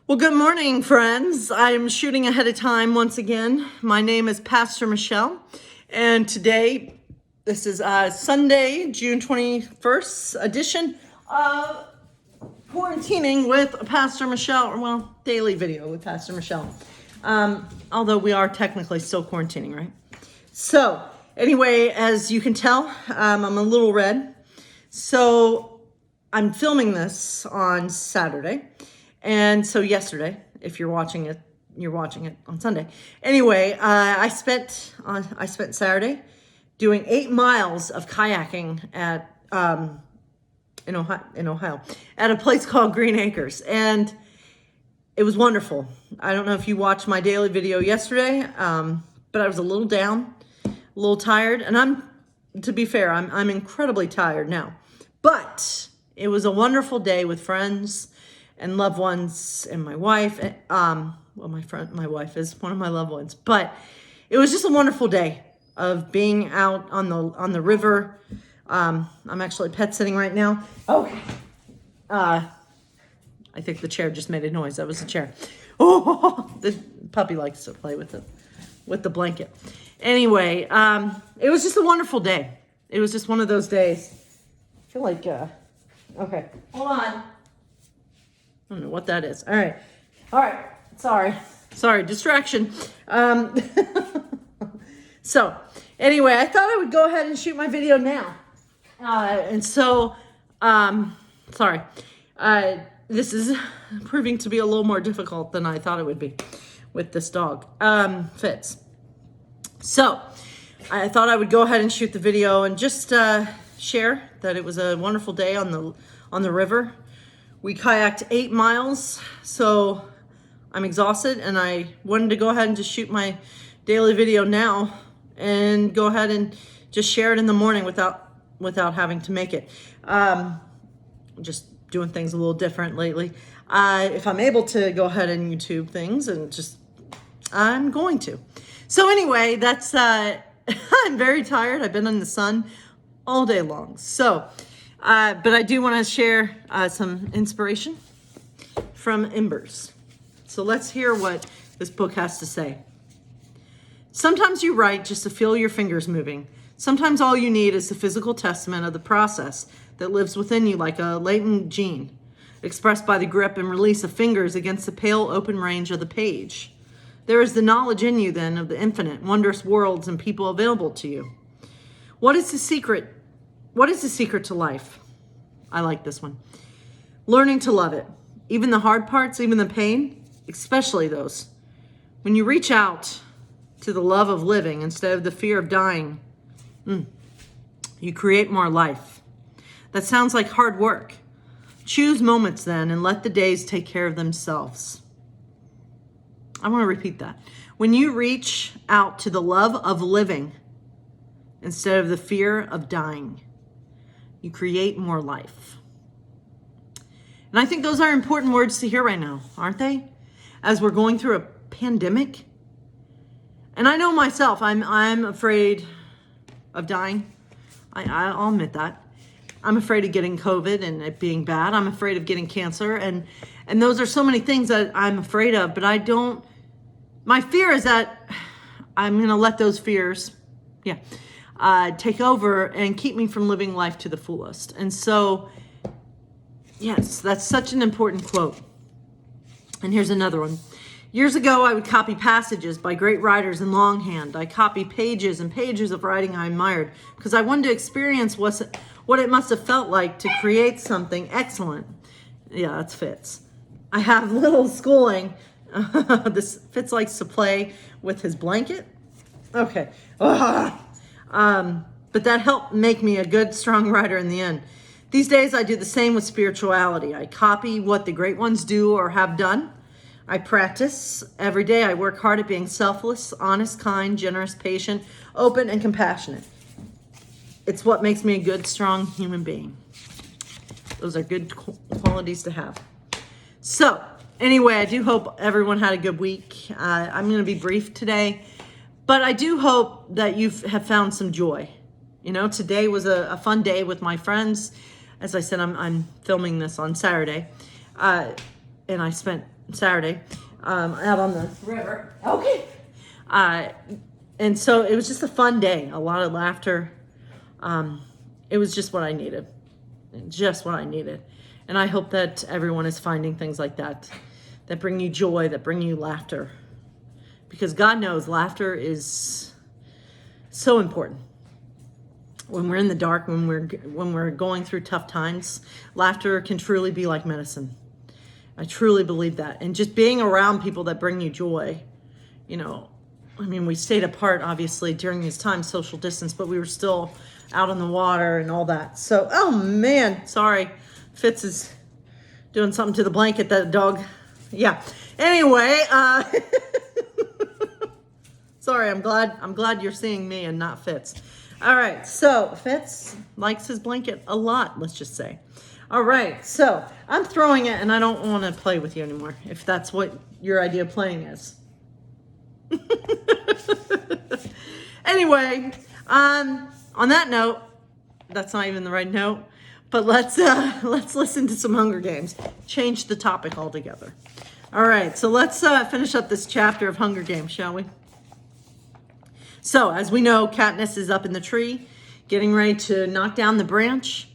Well, good morning, friends. I'm shooting ahead of time once again. My name is Pastor Michelle, and today, this is Sunday, June 21st edition of Quarantining with Pastor Michelle, well, daily video with Pastor Michelle. Although we are technically still quarantining, right? So, anyway, as you can tell, I'm a little red. So, I'm filming this on Saturday. And so yesterday, if you're watching it on Sunday. Anyway, I spent Saturday doing 8 miles of kayaking at in Ohio at a place called Green Acres, and it was wonderful. I don't know if you watched my daily video yesterday, but I was a little down, a little tired, and to be fair, I'm incredibly tired now. But it was a wonderful day with friends and loved ones and my wife. My wife is one of my loved ones, but it was just a wonderful day of being out on the river. I'm actually pet sitting right now. Okay. I think the chair just made a noise. That was the chair. Oh, the puppy likes to play with the blanket. Anyway, it was just a wonderful day. It was just one of those days. I feel like, okay, hold on. I don't know what that is. All right. Sorry, distraction. So anyway, I thought I would go ahead and shoot my video now. Sorry. This is proving to be a little more difficult than I thought it would be with this dog, Fitz. So I thought I would go ahead and shoot the video and just share that it was a wonderful day on the river. We kayaked 8 miles, so I'm exhausted, and I wanted to go ahead and just shoot my daily video now and go ahead and just share it in the morning without having to make it. Just doing things a little different lately. If I'm able to go ahead and YouTube things, and I'm going to. So anyway, that's I'm very tired. I've been in the sun all day long. So. But I do want to share some inspiration from Embers. So let's hear what this book has to say. Sometimes you write just to feel your fingers moving. Sometimes all you need is the physical testament of the process that lives within you like a latent gene, expressed by the grip and release of fingers against the pale open range of the page. There is the knowledge in you then of the infinite, wondrous worlds and people available to you. What is the secret to life? I like this one. Learning to love it. Even the hard parts, even the pain, especially those. When you reach out to the love of living instead of the fear of dying, you create more life. That sounds like hard work. Choose moments then and let the days take care of themselves. I want to repeat that. When you reach out to the love of living instead of the fear of dying, you create more life. And I think those are important words to hear right now, aren't they? As we're going through a pandemic. And I know myself, I'm afraid of dying. I'll admit that. I'm afraid of getting COVID and it being bad. I'm afraid of getting cancer. And those are so many things that I'm afraid of, but my fear is that I'm going to let those fears, take over and keep me from living life to the fullest. And so, yes, that's such an important quote. And here's another one. Years ago, I would copy passages by great writers in longhand. I copied pages and pages of writing I admired because I wanted to experience what it must have felt like to create something excellent. Yeah, that's Fitz. I have little schooling. This Fitz likes to play with his blanket. Okay. But that helped make me a good, strong writer in the end. These days, I do the same with spirituality. I copy what the great ones do or have done. I practice. Every day, I work hard at being selfless, honest, kind, generous, patient, open, and compassionate. It's what makes me a good, strong human being. Those are good qualities to have. So, anyway, I do hope everyone had a good week. I'm going to be brief today. But I do hope that you have found some joy. You know, today was a fun day with my friends. As I said, I'm filming this on Saturday. And I spent Saturday, out on the river. Okay. And so it was just a fun day, a lot of laughter. It was just what I needed, just what I needed. And I hope that everyone is finding things like that bring you joy, that bring you laughter. Because God knows laughter is so important. When we're in the dark, when we're going through tough times, laughter can truly be like medicine. I truly believe that. And just being around people that bring you joy, I mean, we stayed apart, obviously, during these times, social distance, but we were still out on the water and all that. So, oh man, sorry. Fitz is doing something to the blanket, that dog. Yeah. Anyway, sorry, I'm glad you're seeing me and not Fitz. All right, so Fitz likes his blanket a lot, let's just say. All right, so I'm throwing it and I don't want to play with you anymore, if that's what your idea of playing is. Anyway, on that note, that's not even the right note, but let's listen to some Hunger Games. Change the topic altogether. All right, so let's finish up this chapter of Hunger Games, shall we? So, as we know, Katniss is up in the tree, getting ready to knock down the branch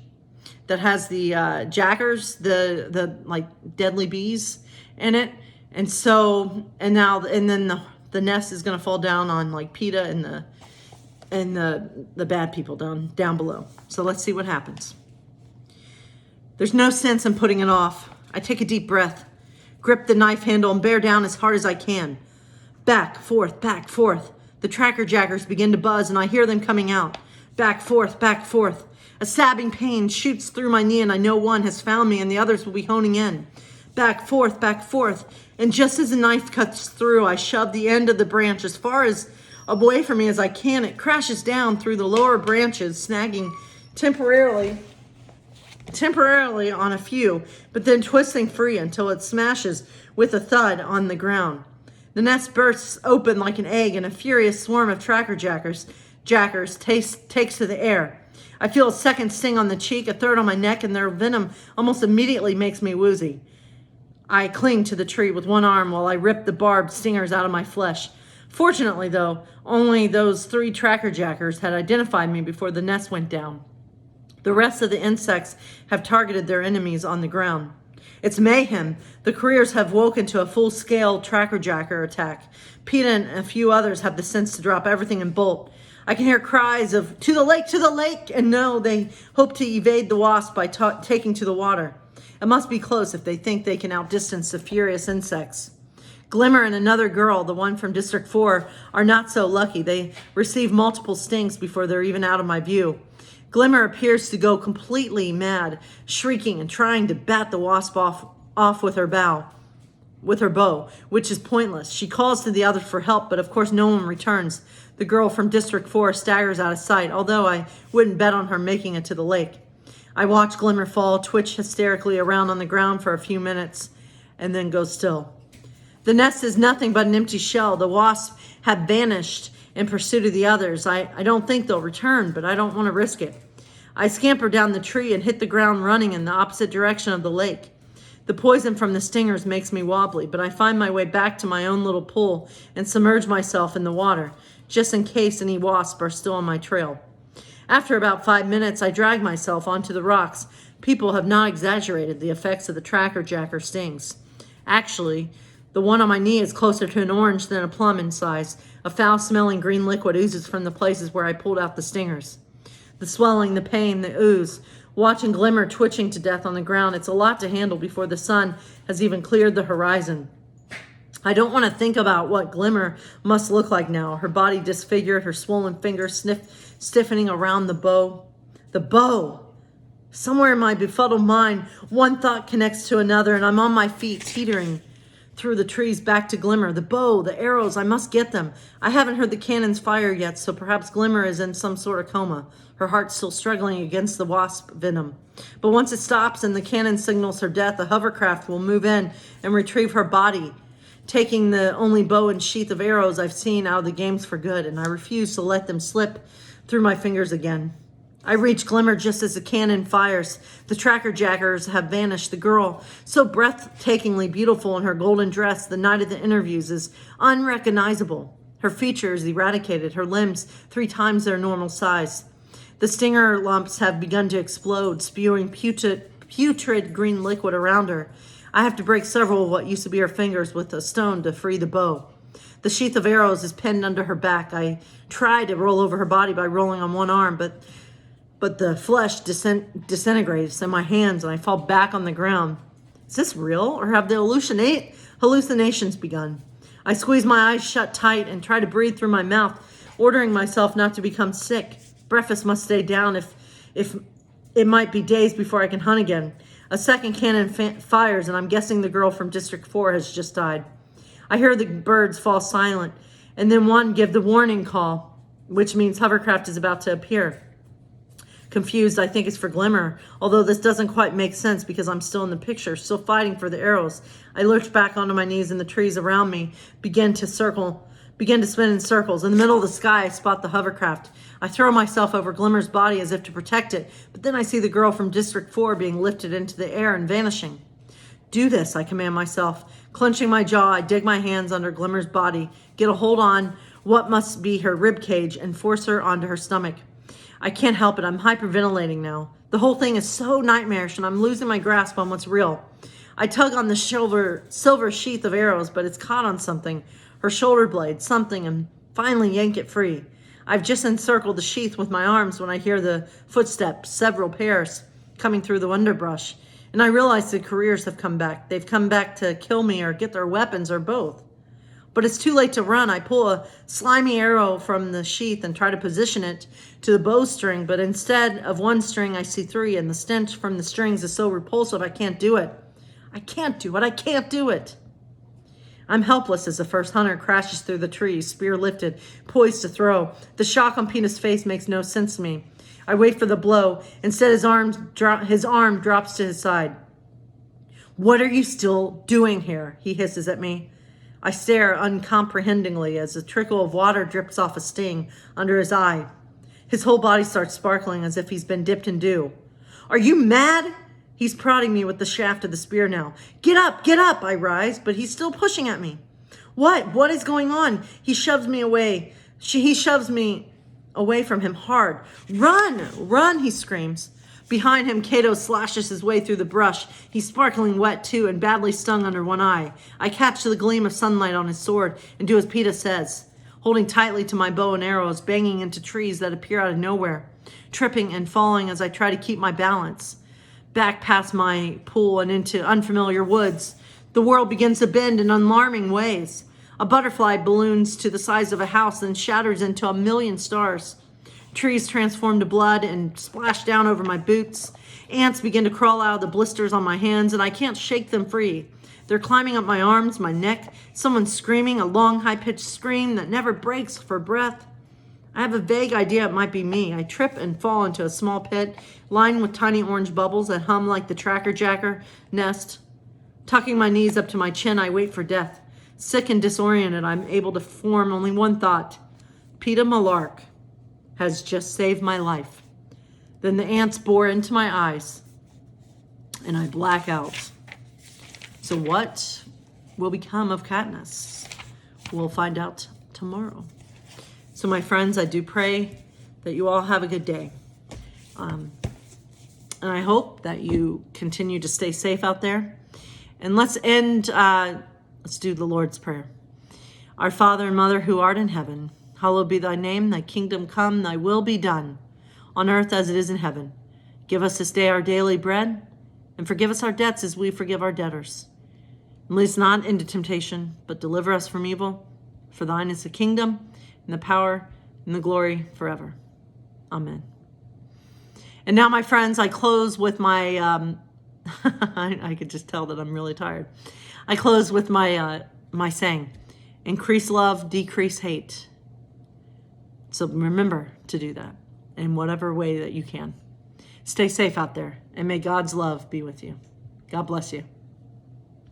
that has the jackers, the like deadly bees in it, and then the nest is gonna fall down on like Peeta and the bad people down below. So let's see what happens. There's no sense in putting it off. I take a deep breath, grip the knife handle, and bear down as hard as I can. Back, forth, back, forth. The tracker jackers begin to buzz, and I hear them coming out. Back, forth, back, forth. A stabbing pain shoots through my knee, and I know one has found me, and the others will be honing in. Back, forth, and just as the knife cuts through, I shove the end of the branch as far as away from me as I can. It crashes down through the lower branches, snagging temporarily on a few, but then twisting free until it smashes with a thud on the ground. The nest bursts open like an egg, and a furious swarm of tracker jackers takes to the air. I feel a second sting on the cheek, a third on my neck, and their venom almost immediately makes me woozy. I cling to the tree with one arm while I rip the barbed stingers out of my flesh. Fortunately, though, only those 3 tracker jackers had identified me before the nest went down. The rest of the insects have targeted their enemies on the ground. It's mayhem. The careers have woken to a full-scale tracker jacker attack. Peeta and a few others have the sense to drop everything and bolt. I can hear cries of, to the lake, and no, they hope to evade the wasp by taking to the water. It must be close if they think they can outdistance the furious insects. Glimmer and another girl, the one from District 4, are not so lucky. They receive multiple stings before they're even out of my view. Glimmer appears to go completely mad, shrieking and trying to bat the wasp off with her bow. with her bow, which is pointless. She calls to the others for help, but of course no one returns. The girl from District 4 staggers out of sight, although I wouldn't bet on her making it to the lake. I watch Glimmer fall, twitch hysterically around on the ground for a few minutes, and then go still. The nest is nothing but an empty shell. The wasps have vanished in pursuit of the others. I don't think they'll return, but I don't want to risk it. I scamper down the tree and hit the ground running in the opposite direction of the lake. The poison from the stingers makes me wobbly, but I find my way back to my own little pool and submerge myself in the water, just in case any wasps are still on my trail. After about 5 minutes, I drag myself onto the rocks. People have not exaggerated the effects of the tracker jacker stings. Actually, the one on my knee is closer to an orange than a plum in size. A foul-smelling green liquid oozes from the places where I pulled out the stingers. The swelling, the pain, the ooze. Watching Glimmer twitching to death on the ground, it's a lot to handle before the sun has even cleared the horizon. I don't want to think about what Glimmer must look like now. Her body disfigured, her swollen fingers stiffening around the bow. The bow! Somewhere in my befuddled mind, one thought connects to another, and I'm on my feet, teetering through the trees back to Glimmer. The bow, the arrows, I must get them. I haven't heard the cannons fire yet, so perhaps Glimmer is in some sort of coma. Her heart's still struggling against the wasp venom. But once it stops and the cannon signals her death, the hovercraft will move in and retrieve her body, taking the only bow and sheath of arrows I've seen out of the games for good, and I refuse to let them slip through my fingers again. I reach Glimmer just as the cannon fires. The tracker jackers have vanished. The girl, so breathtakingly beautiful in her golden dress the night of the interviews, is unrecognizable. Her features eradicated, her limbs 3 times their normal size. The stinger lumps have begun to explode, spewing putrid green liquid around her. I have to break several of what used to be her fingers with a stone to free the bow. The sheath of arrows is pinned under her back. I try to roll over her body by rolling on one arm, but the flesh disintegrates in my hands and I fall back on the ground. Is this real, or have the hallucinations begun? I squeeze my eyes shut tight and try to breathe through my mouth, ordering myself not to become sick. Breakfast must stay down if it might be days before I can hunt again. A second cannon fires, and I'm guessing the girl from District 4 has just died. I hear the birds fall silent, and then one give the warning call, which means hovercraft is about to appear. Confused, I think it's for Glimmer, although this doesn't quite make sense because I'm still in the picture, still fighting for the arrows. I lurch back onto my knees and the trees around me begin to spin in circles. In the middle of the sky, I spot the hovercraft. I throw myself over Glimmer's body as if to protect it, but then I see the girl from District 4 being lifted into the air and vanishing. Do this, I command myself. Clenching my jaw, I dig my hands under Glimmer's body, get a hold on what must be her rib cage, and force her onto her stomach. I can't help it. I'm hyperventilating now. The whole thing is so nightmarish, and I'm losing my grasp on what's real. I tug on the silver sheath of arrows, but it's caught on something, her shoulder blade, something, and finally yank it free. I've just encircled the sheath with my arms when I hear the footsteps, several pairs, coming through the underbrush. And I realize the careers have come back. They've come back to kill me or get their weapons or both. But it's too late to run. I pull a slimy arrow from the sheath and try to position it to the bowstring, but instead of one string, I see 3, and the stench from the strings is so repulsive I can't do it. I can't do it. I'm helpless as the first hunter crashes through the trees, spear lifted, poised to throw. The shock on Peeta's face makes no sense to me. I wait for the blow. Instead, his arm drops to his side. What are you still doing here? He hisses at me. I stare uncomprehendingly as a trickle of water drips off a sting under his eye. His whole body starts sparkling as if he's been dipped in dew. Are you mad? He's prodding me with the shaft of the spear now. Get up, I rise, but he's still pushing at me. What is going on? He shoves me away. He shoves me away from him hard. Run, he screams. Behind him, Cato slashes his way through the brush. He's sparkling wet, too, and badly stung under one eye. I catch the gleam of sunlight on his sword and do as Peeta says, holding tightly to my bow and arrows, banging into trees that appear out of nowhere, tripping and falling as I try to keep my balance. Back past my pool and into unfamiliar woods, the world begins to bend in alarming ways. A butterfly balloons to the size of a house and shatters into a million stars. Trees transform to blood and splash down over my boots. Ants begin to crawl out of the blisters on my hands, and I can't shake them free. They're climbing up my arms, my neck. Someone's screaming, a long, high-pitched scream that never breaks for breath. I have a vague idea it might be me. I trip and fall into a small pit, lined with tiny orange bubbles that hum like the tracker jacker nest. Tucking my knees up to my chin, I wait for death. Sick and disoriented, I'm able to form only one thought. Peeta Mellark has just saved my life. Then the ants bore into my eyes, and I black out. So what will become of Katniss? We'll find out tomorrow. So my friends, I do pray that you all have a good day. And I hope that you continue to stay safe out there. And let's do the Lord's Prayer. Our Father and Mother who art in heaven, hallowed be thy name, thy kingdom come, thy will be done, on earth as it is in heaven. Give us this day our daily bread, and forgive us our debts as we forgive our debtors. And lead us not into temptation, but deliver us from evil. For thine is the kingdom, and the power, and the glory forever. Amen. And now, my friends, I close with my, I could just tell that I'm really tired. I close with my saying, increase love, decrease hate. So remember to do that in whatever way that you can. Stay safe out there, and may God's love be with you. God bless you.